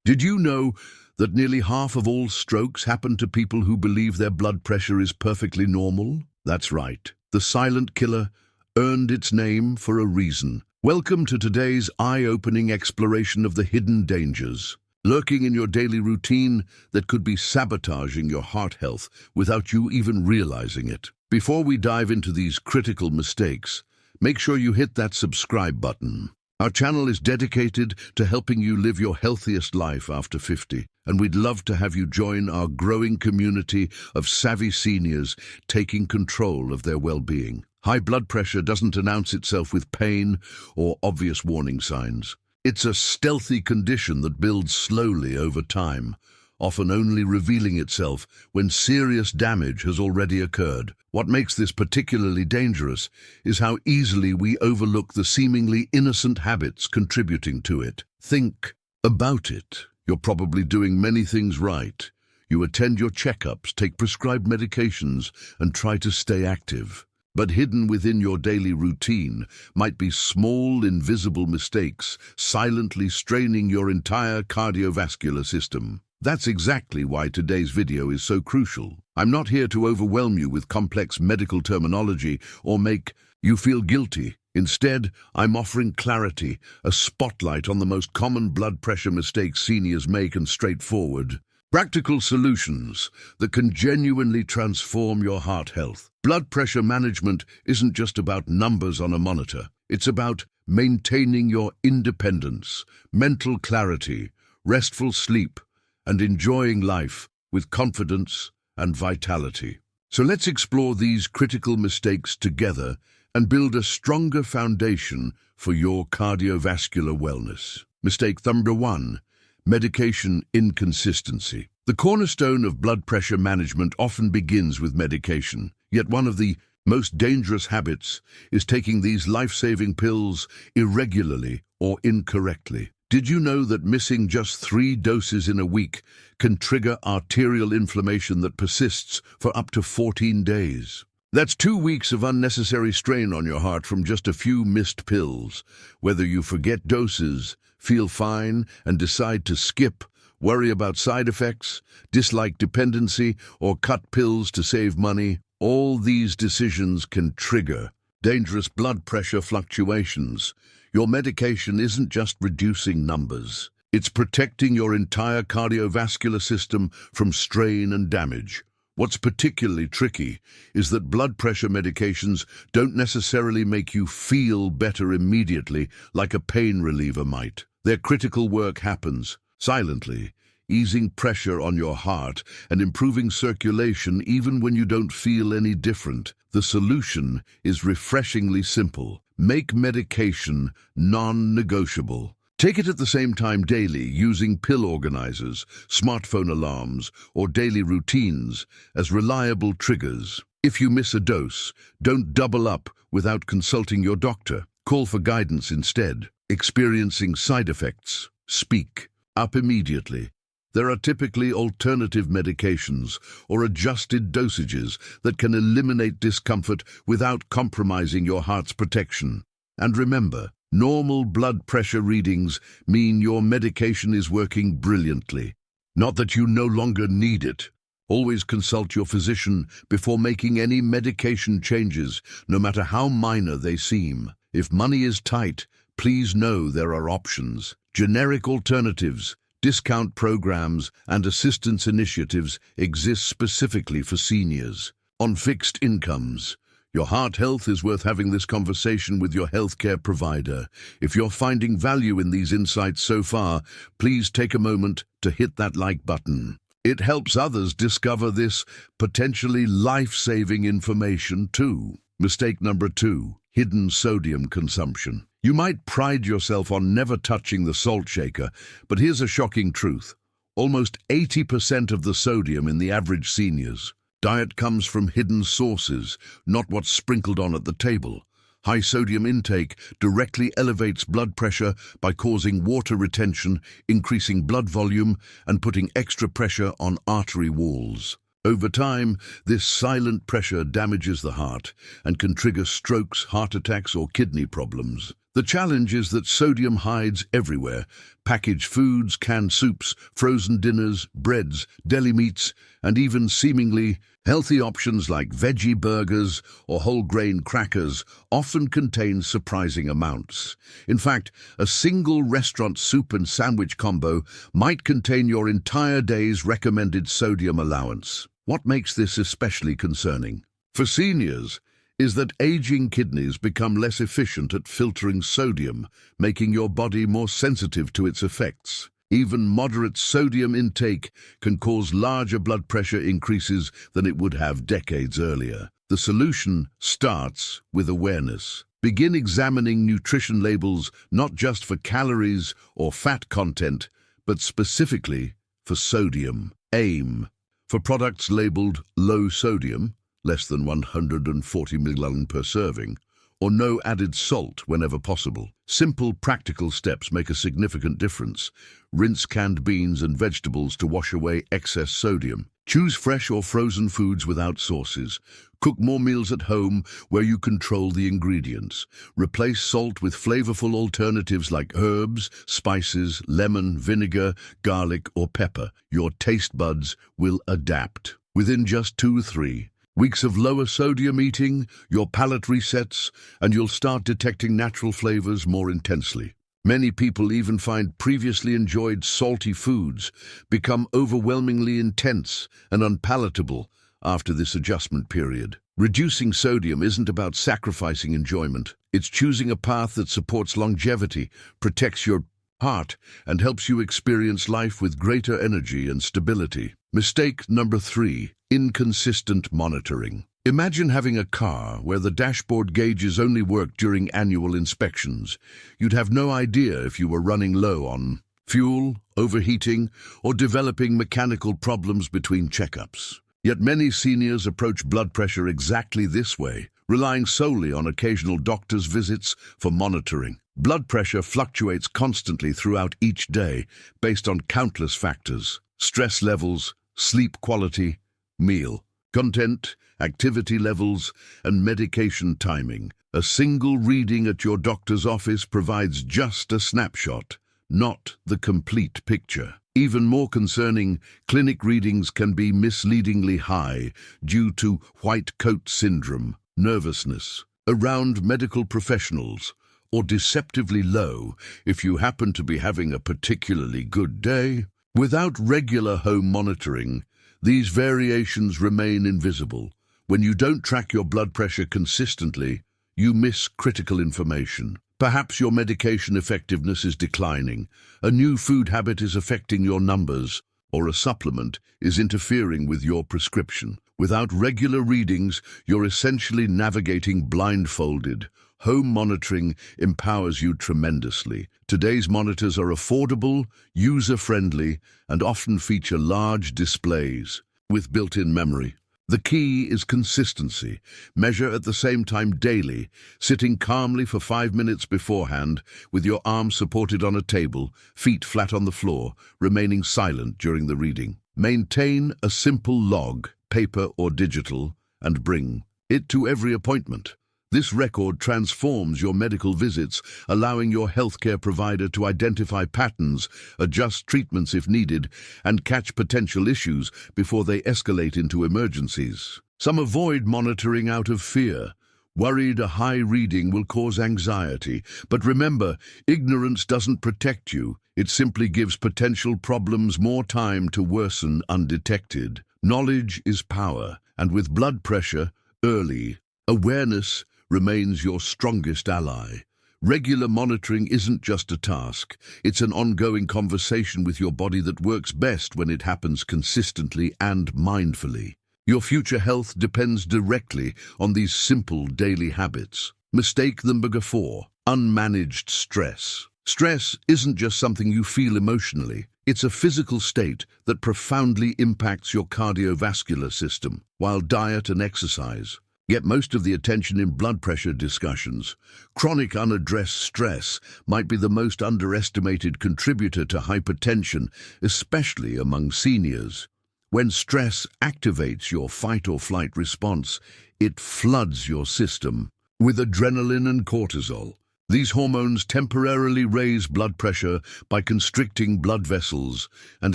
Did you know that nearly half of all strokes happen to people who believe their blood pressure is perfectly normal? That's right. The silent killer earned its name for a reason. Welcome to today's eye-opening exploration of the hidden dangers lurking in your daily routine that could be sabotaging your heart health without you even realizing it. Before we dive into these critical mistakes, make sure you hit that subscribe button. Our channel is dedicated to helping you live your healthiest life after 50, and we'd love to have you join our growing community of savvy seniors taking control of their well-being. High blood pressure doesn't announce itself with pain or obvious warning signs. It's a stealthy condition that builds slowly over time, often only revealing itself when serious damage has already occurred. What makes this particularly dangerous is how easily we overlook the seemingly innocent habits contributing to it. Think about it. You're probably doing many things right. You attend your checkups, take prescribed medications, and try to stay active. But hidden within your daily routine might be small, invisible mistakes, silently straining your entire cardiovascular system. That's exactly why today's video is so crucial. I'm not here to overwhelm you with complex medical terminology or make you feel guilty. Instead, I'm offering clarity, a spotlight on the most common blood pressure mistakes seniors make, and straightforward, practical solutions that can genuinely transform your heart health. Blood pressure management isn't just about numbers on a monitor. It's about maintaining your independence, mental clarity, restful sleep, and enjoying life with confidence and vitality. So let's explore these critical mistakes together and build a stronger foundation for your cardiovascular wellness. Mistake number 1. Medication inconsistency. The cornerstone of blood pressure management often begins with medication, yet one of the most dangerous habits is taking these life-saving pills irregularly or incorrectly. Did you know that missing just 3 doses in a week can trigger arterial inflammation that persists for up to 14 days? That's 2 weeks of unnecessary strain on your heart from just a few missed pills. Whether you forget doses, feel fine, and decide to skip, worry about side effects, dislike dependency, or cut pills to save money, all these decisions can trigger dangerous blood pressure fluctuations. Your medication isn't just reducing numbers. It's protecting your entire cardiovascular system from strain and damage. What's particularly tricky is that blood pressure medications don't necessarily make you feel better immediately like a pain reliever might. Their critical work happens silently, easing pressure on your heart and improving circulation even when you don't feel any different. The solution is refreshingly simple. Make medication non-negotiable. Take it at the same time daily using pill organizers, smartphone alarms, or daily routines as reliable triggers. If you miss a dose, don't double up without consulting your doctor. Call for guidance instead. Experiencing side effects? Speak up immediately. There are typically alternative medications or adjusted dosages that can eliminate discomfort without compromising your heart's protection. And remember, normal blood pressure readings mean your medication is working brilliantly, not that you no longer need it. Always consult your physician before making any medication changes, no matter how minor they seem. If money is tight, please know there are options. Generic alternatives, discount programs, and assistance initiatives exist specifically for seniors. On fixed incomes, your heart health is worth having this conversation with your healthcare provider. If you're finding value in these insights so far, please take a moment to hit that like button. It helps others discover this potentially life-saving information too. Mistake number 2, hidden sodium consumption. You might pride yourself on never touching the salt shaker, but here's a shocking truth. Almost 80% of the sodium in the average senior's diet comes from hidden sources, not what's sprinkled on at the table. High sodium intake directly elevates blood pressure by causing water retention, increasing blood volume, and putting extra pressure on artery walls. Over time, this silent pressure damages the heart and can trigger strokes, heart attacks, or kidney problems. The challenge is that sodium hides everywhere. Packaged foods, canned soups, frozen dinners, breads, deli meats, and even seemingly healthy options like veggie burgers or whole grain crackers often contain surprising amounts. In fact, a single restaurant soup and sandwich combo might contain your entire day's recommended sodium allowance. What makes this especially concerning for seniors is that aging kidneys become less efficient at filtering sodium, making your body more sensitive to its effects. Even moderate sodium intake can cause larger blood pressure increases than it would have decades earlier. The solution starts with awareness. Begin examining nutrition labels not just for calories or fat content, but specifically for sodium. Aim for products labeled low sodium, less than 140 mg per serving, or no added salt whenever possible. Simple, practical steps make a significant difference. Rinse canned beans and vegetables to wash away excess sodium. Choose fresh or frozen foods without sauces. Cook more meals at home where you control the ingredients. Replace salt with flavorful alternatives like herbs, spices, lemon, vinegar, garlic, or pepper. Your taste buds will adapt. Within just 2-3 weeks of lower sodium eating, your palate resets, and you'll start detecting natural flavors more intensely. Many people even find previously enjoyed salty foods become overwhelmingly intense and unpalatable after this adjustment period. Reducing sodium isn't about sacrificing enjoyment. It's choosing a path that supports longevity, protects your heart, and helps you experience life with greater energy and stability. Mistake number 3. Inconsistent monitoring. Imagine having a car where the dashboard gauges only work during annual inspections. You'd have no idea if you were running low on fuel, overheating, or developing mechanical problems between checkups. Yet many seniors approach blood pressure exactly this way, relying solely on occasional doctor's visits for monitoring. Blood pressure fluctuates constantly throughout each day based on countless factors: stress levels, sleep quality, meal content, activity levels, and medication timing. A single reading at your doctor's office provides just a snapshot, not the complete picture. Even more concerning, clinic readings can be misleadingly high due to white coat syndrome, nervousness around medical professionals, or deceptively low if you happen to be having a particularly good day. Without regular home monitoring, these variations remain invisible. When you don't track your blood pressure consistently, you miss critical information. Perhaps your medication effectiveness is declining, a new food habit is affecting your numbers, or a supplement is interfering with your prescription. Without regular readings, you're essentially navigating blindfolded. Home monitoring empowers you tremendously. Today's monitors are affordable, user-friendly, and often feature large displays with built-in memory. The key is consistency. Measure at the same time daily, sitting calmly for 5 minutes beforehand, with your arms supported on a table, feet flat on the floor, remaining silent during the reading. Maintain a simple log, paper or digital, and bring it to every appointment. This record transforms your medical visits, allowing your healthcare provider to identify patterns, adjust treatments if needed, and catch potential issues before they escalate into emergencies. Some avoid monitoring out of fear, worried a high reading will cause anxiety. But remember, ignorance doesn't protect you. It simply gives potential problems more time to worsen undetected. Knowledge is power, and with blood pressure, early awareness remains your strongest ally. Regular monitoring isn't just a task, it's an ongoing conversation with your body that works best when it happens consistently and mindfully. Your future health depends directly on these simple daily habits. Mistake number 4, unmanaged stress. Stress isn't just something you feel emotionally, it's a physical state that profoundly impacts your cardiovascular system, while diet and exercise get most of the attention in blood pressure discussions. Chronic unaddressed stress might be the most underestimated contributor to hypertension, especially among seniors. When stress activates your fight-or-flight response, it floods your system with adrenaline and cortisol, These hormones temporarily raise blood pressure by constricting blood vessels and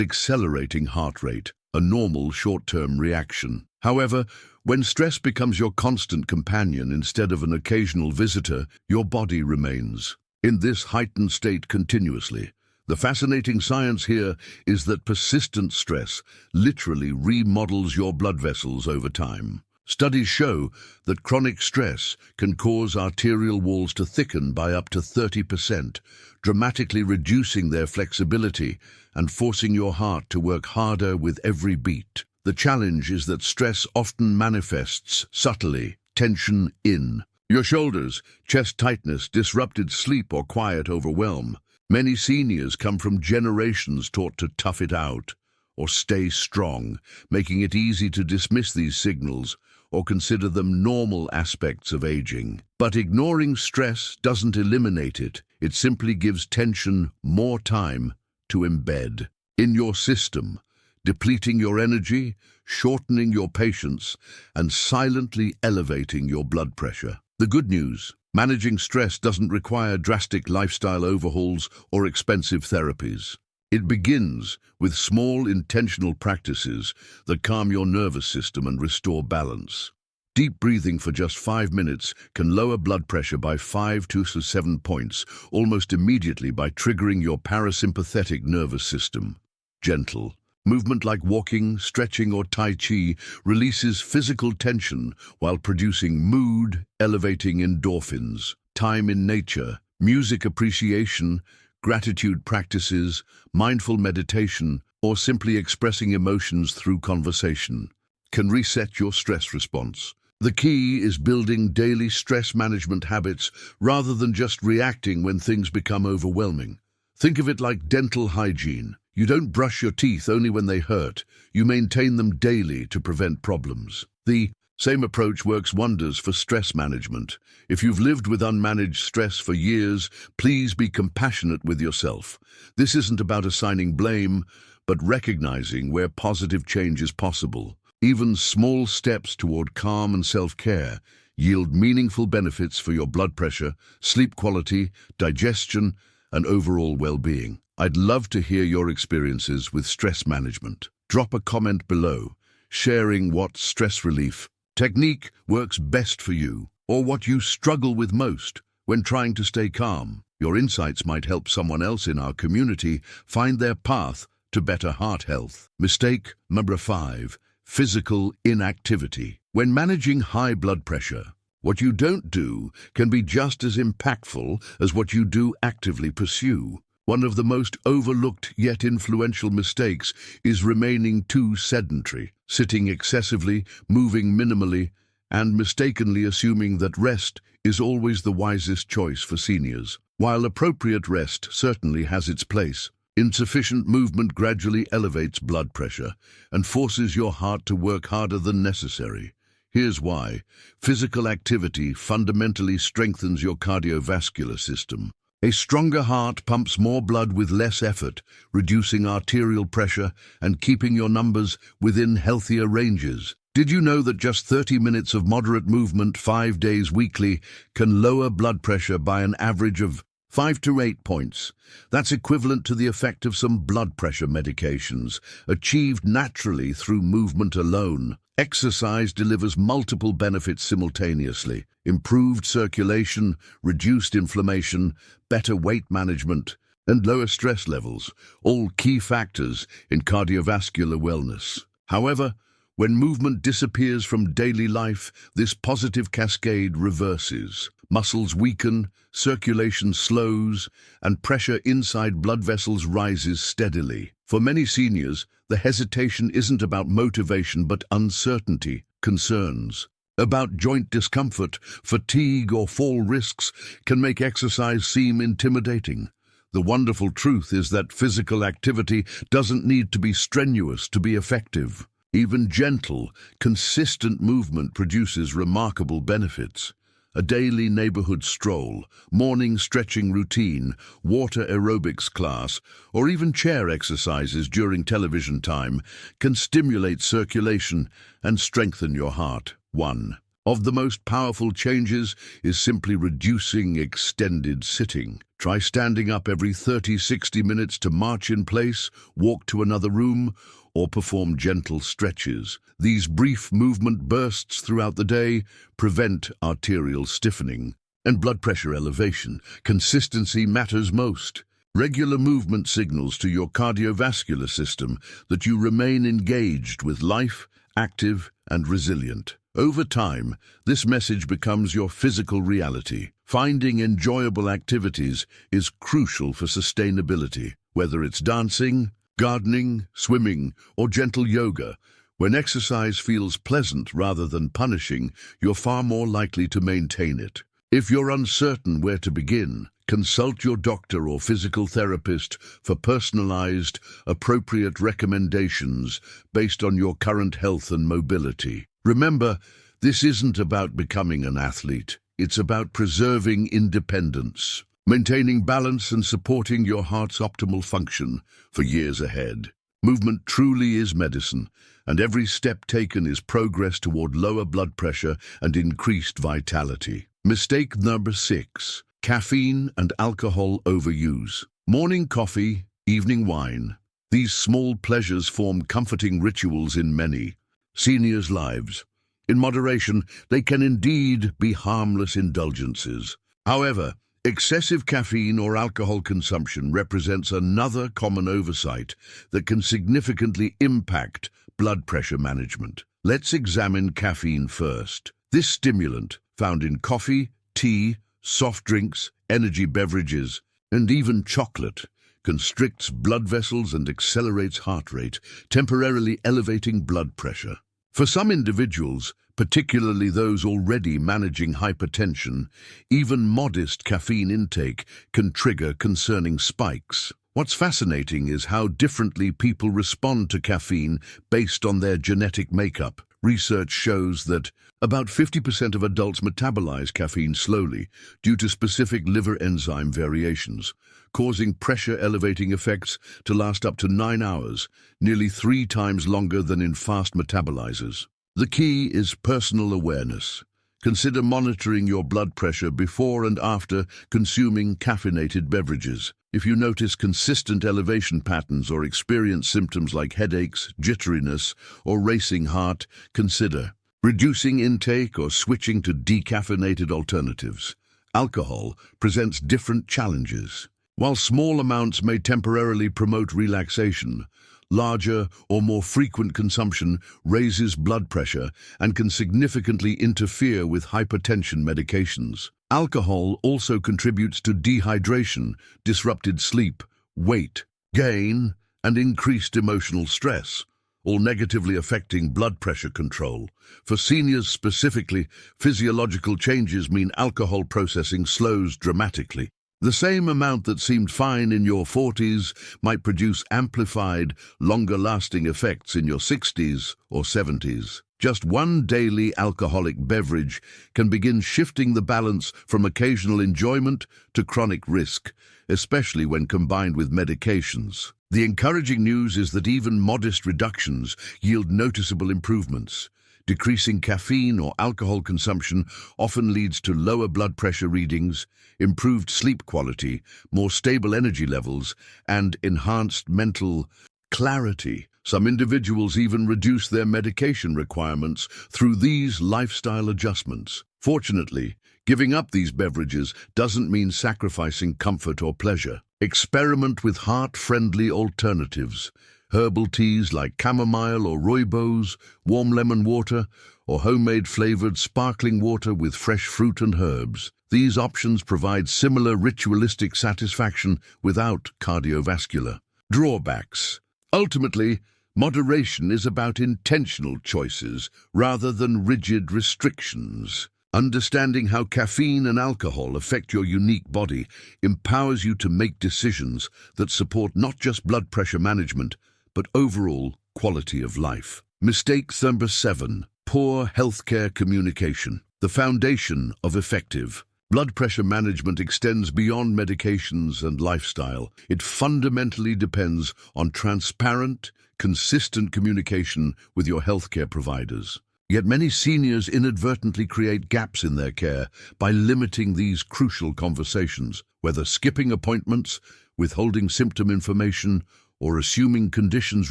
accelerating heart rate, a normal short-term reaction. However, when stress becomes your constant companion instead of an occasional visitor, your body remains in this heightened state continuously. The fascinating science here is that persistent stress literally remodels your blood vessels over time. Studies show that chronic stress can cause arterial walls to thicken by up to 30%, dramatically reducing their flexibility and forcing your heart to work harder with every beat. The challenge is that stress often manifests subtly: tension in your shoulders, chest tightness, disrupted sleep, or quiet overwhelm. Many seniors come from generations taught to tough it out or stay strong, making it easy to dismiss these signals or consider them normal aspects of aging. But ignoring stress doesn't eliminate it. It simply gives tension more time to embed in your system, depleting your energy, shortening your patience, and silently elevating your blood pressure. The good news: managing stress doesn't require drastic lifestyle overhauls or expensive therapies. It begins with small, intentional practices that calm your nervous system and restore balance. Deep breathing for just 5 minutes can lower blood pressure by 5 to 7 points, almost immediately, by triggering your parasympathetic nervous system. Gentle movement like walking, stretching, or Tai Chi releases physical tension while producing mood-elevating endorphins. Time in nature, music appreciation, gratitude practices, mindful meditation, or simply expressing emotions through conversation can reset your stress response. The key is building daily stress management habits rather than just reacting when things become overwhelming. Think of it like dental hygiene. You don't brush your teeth only when they hurt. You maintain them daily to prevent problems. The same approach works wonders for stress management. If you've lived with unmanaged stress for years, please be compassionate with yourself. This isn't about assigning blame, but recognizing where positive change is possible. Even small steps toward calm and self-care yield meaningful benefits for your blood pressure, sleep quality, digestion, and overall well-being. I'd love to hear your experiences with stress management. Drop a comment below, sharing what stress relief technique works best for you, or what you struggle with most when trying to stay calm. Your insights might help someone else in our community find their path to better heart health. Mistake number 5, physical inactivity. When managing high blood pressure, what you don't do can be just as impactful as what you do actively pursue. One of the most overlooked yet influential mistakes is remaining too sedentary, sitting excessively, moving minimally, and mistakenly assuming that rest is always the wisest choice for seniors. While appropriate rest certainly has its place, insufficient movement gradually elevates blood pressure and forces your heart to work harder than necessary. Here's why. Physical activity fundamentally strengthens your cardiovascular system. A stronger heart pumps more blood with less effort, reducing arterial pressure and keeping your numbers within healthier ranges. Did you know that just 30 minutes of moderate movement 5 days weekly can lower blood pressure by an average of 5 to 8 points? That's equivalent to the effect of some blood pressure medications, achieved naturally through movement alone. Exercise delivers multiple benefits simultaneously: improved circulation, reduced inflammation, better weight management, and lower stress levels, all key factors in cardiovascular wellness. However, when movement disappears from daily life, this positive cascade reverses. Muscles weaken, circulation slows, and pressure inside blood vessels rises steadily. For many seniors, the hesitation isn't about motivation but uncertainty. Concerns about joint discomfort, fatigue, or fall risks can make exercise seem intimidating. The wonderful truth is that physical activity doesn't need to be strenuous to be effective. Even gentle, consistent movement produces remarkable benefits. A daily neighborhood stroll, morning stretching routine, water aerobics class, or even chair exercises during television time can stimulate circulation and strengthen your heart. 1. of the most powerful changes is simply reducing extended sitting. Try standing up every 30-60 minutes to march in place, walk to another room, or perform gentle stretches. These brief movement bursts throughout the day prevent arterial stiffening and blood pressure elevation. Consistency matters most. Regular movement signals to your cardiovascular system that you remain engaged with life, active and resilient. Over time, this message becomes your physical reality. Finding enjoyable activities is crucial for sustainability, whether it's dancing, gardening, swimming, or gentle yoga. When exercise feels pleasant rather than punishing, you're far more likely to maintain it. If you're uncertain where to begin, consult your doctor or physical therapist for personalized, appropriate recommendations based on your current health and mobility. Remember, this isn't about becoming an athlete. It's about preserving independence, maintaining balance and supporting your heart's optimal function for years ahead. Movement truly is medicine, and every step taken is progress toward lower blood pressure and increased vitality. Mistake number 6. Caffeine and alcohol overuse. Morning coffee, evening wine. These small pleasures form comforting rituals in many seniors' lives. In moderation, they can indeed be harmless indulgences. However, excessive caffeine or alcohol consumption represents another common oversight that can significantly impact blood pressure management. Let's examine caffeine first. This stimulant, found in coffee, tea, soft drinks, energy beverages, and even chocolate, constricts blood vessels and accelerates heart rate, temporarily elevating blood pressure. For some individuals, particularly those already managing hypertension, even modest caffeine intake can trigger concerning spikes. What's fascinating is how differently people respond to caffeine based on their genetic makeup. Research shows that about 50% of adults metabolize caffeine slowly due to specific liver enzyme variations, causing pressure-elevating effects to last up to 9 hours, nearly 3 times longer than in fast metabolizers. The key is personal awareness. Consider monitoring your blood pressure before and after consuming caffeinated beverages. If you notice consistent elevation patterns or experience symptoms like headaches, jitteriness, or racing heart, consider reducing intake or switching to decaffeinated alternatives. Alcohol presents different challenges. While small amounts may temporarily promote relaxation, larger or more frequent consumption raises blood pressure and can significantly interfere with hypertension medications. Alcohol also contributes to dehydration, disrupted sleep, weight gain, and increased emotional stress, all negatively affecting blood pressure control. For seniors specifically, physiological changes mean alcohol processing slows dramatically. The same amount that seemed fine in your 40s might produce amplified, longer-lasting effects in your 60s or 70s. Just one daily alcoholic beverage can begin shifting the balance from occasional enjoyment to chronic risk, especially when combined with medications. The encouraging news is that even modest reductions yield noticeable improvements. Decreasing caffeine or alcohol consumption often leads to lower blood pressure readings, improved sleep quality, more stable energy levels, and enhanced mental clarity. Some individuals even reduce their medication requirements through these lifestyle adjustments. Fortunately, giving up these beverages doesn't mean sacrificing comfort or pleasure. Experiment with heart-friendly alternatives. Herbal teas like chamomile or rooibos, warm lemon water, or homemade flavored sparkling water with fresh fruit and herbs. These options provide similar ritualistic satisfaction without cardiovascular drawbacks. Ultimately, moderation is about intentional choices rather than rigid restrictions. Understanding how caffeine and alcohol affect your unique body empowers you to make decisions that support not just blood pressure management, but overall quality of life. Mistake number 7. Poor healthcare communication. The foundation of effective blood pressure management extends beyond medications and lifestyle. It fundamentally depends on transparent, consistent communication with your healthcare providers. Yet many seniors inadvertently create gaps in their care by limiting these crucial conversations, whether skipping appointments, withholding symptom information, or assuming conditions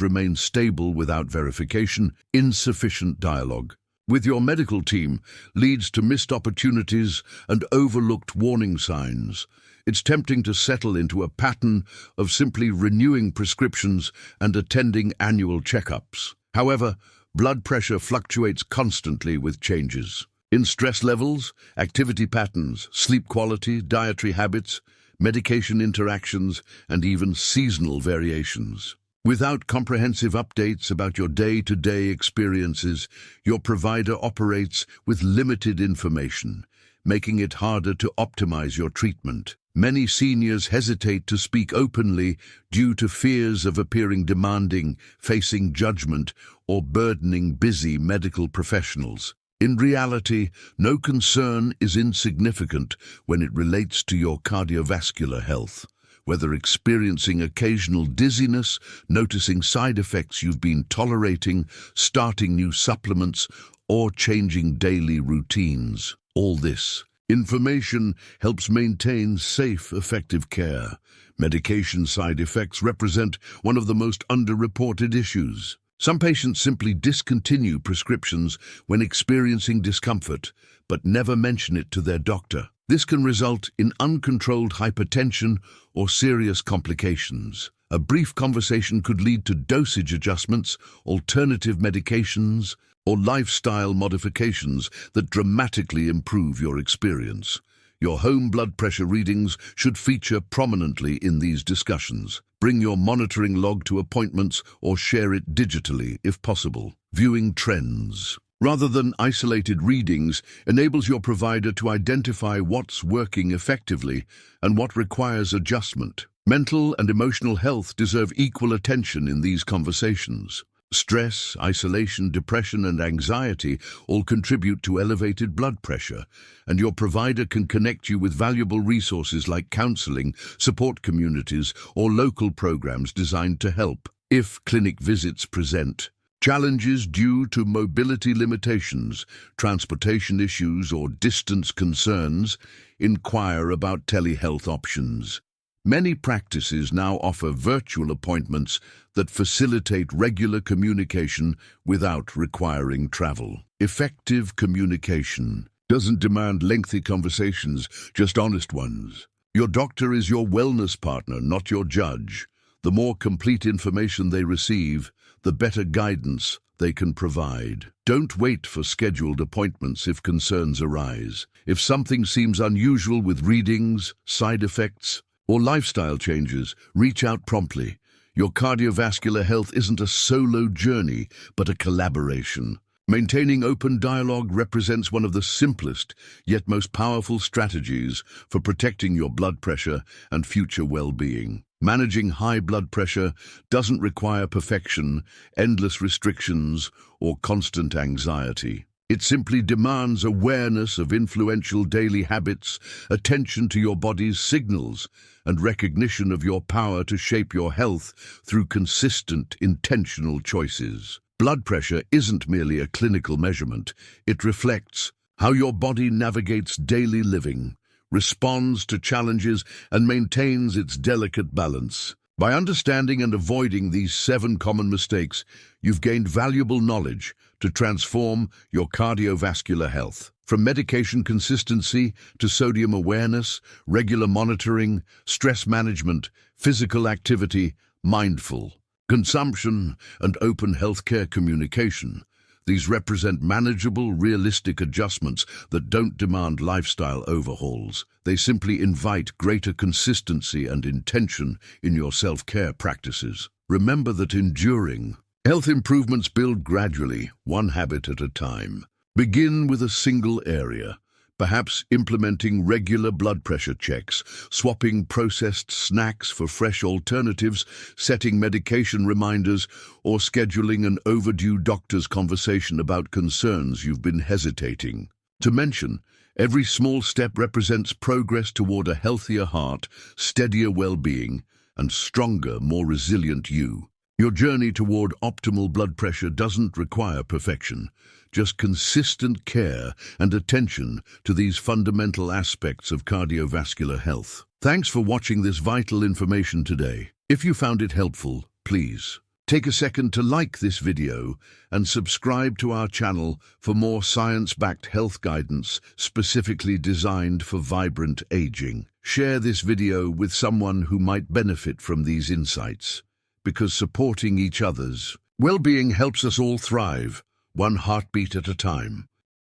remain stable without verification. Insufficient dialogue with your medical team leads to missed opportunities and overlooked warning signs. It's tempting to settle into a pattern of simply renewing prescriptions and attending annual checkups. However, blood pressure fluctuates constantly with changes in stress levels, activity patterns, sleep quality, dietary habits, medication interactions, and even seasonal variations. Without comprehensive updates about your day-to-day experiences, your provider operates with limited information, making it harder to optimize your treatment. Many seniors hesitate to speak openly due to fears of appearing demanding, facing judgment, or burdening busy medical professionals. In reality, no concern is insignificant when it relates to your cardiovascular health. Whether experiencing occasional dizziness, noticing side effects you've been tolerating, starting new supplements, or changing daily routines. All this information helps maintain safe, effective care. Medication side effects represent one of the most underreported issues. Some patients simply discontinue prescriptions when experiencing discomfort, but never mention it to their doctor. This can result in uncontrolled hypertension or serious complications. A brief conversation could lead to dosage adjustments, alternative medications, or lifestyle modifications that dramatically improve your experience. Your home blood pressure readings should feature prominently in these discussions. Bring your monitoring log to appointments or share it digitally if possible. Viewing trends rather than isolated readings enables your provider to identify what's working effectively and what requires adjustment. Mental and emotional health deserve equal attention in these conversations. Stress, isolation, depression, and anxiety all contribute to elevated blood pressure, and your provider can connect you with valuable resources like counseling, support communities, or local programs designed to help. If clinic visits present challenges due to mobility limitations, transportation issues, or distance concerns, inquire about telehealth options. Many practices now offer virtual appointments that facilitate regular communication without requiring travel. Effective communication doesn't demand lengthy conversations, just honest ones. Your doctor is your wellness partner, not your judge. The more complete information they receive, the better guidance they can provide. Don't wait for scheduled appointments if concerns arise. If something seems unusual with readings, side effects, or lifestyle changes, reach out promptly. Your cardiovascular health isn't a solo journey, but a collaboration. Maintaining open dialogue represents one of the simplest, yet most powerful strategies for protecting your blood pressure and future well-being. Managing high blood pressure doesn't require perfection, endless restrictions, or constant anxiety. It simply demands awareness of influential daily habits, attention to your body's signals, and recognition of your power to shape your health through consistent, intentional choices. Blood pressure isn't merely a clinical measurement. It reflects how your body navigates daily living, responds to challenges, and maintains its delicate balance. By understanding and avoiding these 7 common mistakes, you've gained valuable knowledge to transform your cardiovascular health. From medication consistency to sodium awareness, regular monitoring, stress management, physical activity, mindful consumption, and open healthcare communication, these represent manageable, realistic adjustments that don't demand lifestyle overhauls. They simply invite greater consistency and intention in your self-care practices. Remember that enduring health improvements build gradually, one habit at a time. Begin with a single area, perhaps implementing regular blood pressure checks, swapping processed snacks for fresh alternatives, setting medication reminders, or scheduling an overdue doctor's conversation about concerns you've been hesitating to mention. Every small step represents progress toward a healthier heart, steadier well-being, and stronger, more resilient you. Your journey toward optimal blood pressure doesn't require perfection, just consistent care and attention to these fundamental aspects of cardiovascular health. Thanks for watching this vital information today. If you found it helpful, please take a second to like this video and subscribe to our channel for more science-backed health guidance specifically designed for vibrant aging. Share this video with someone who might benefit from these insights, because supporting each other's well-being helps us all thrive, one heartbeat at a time.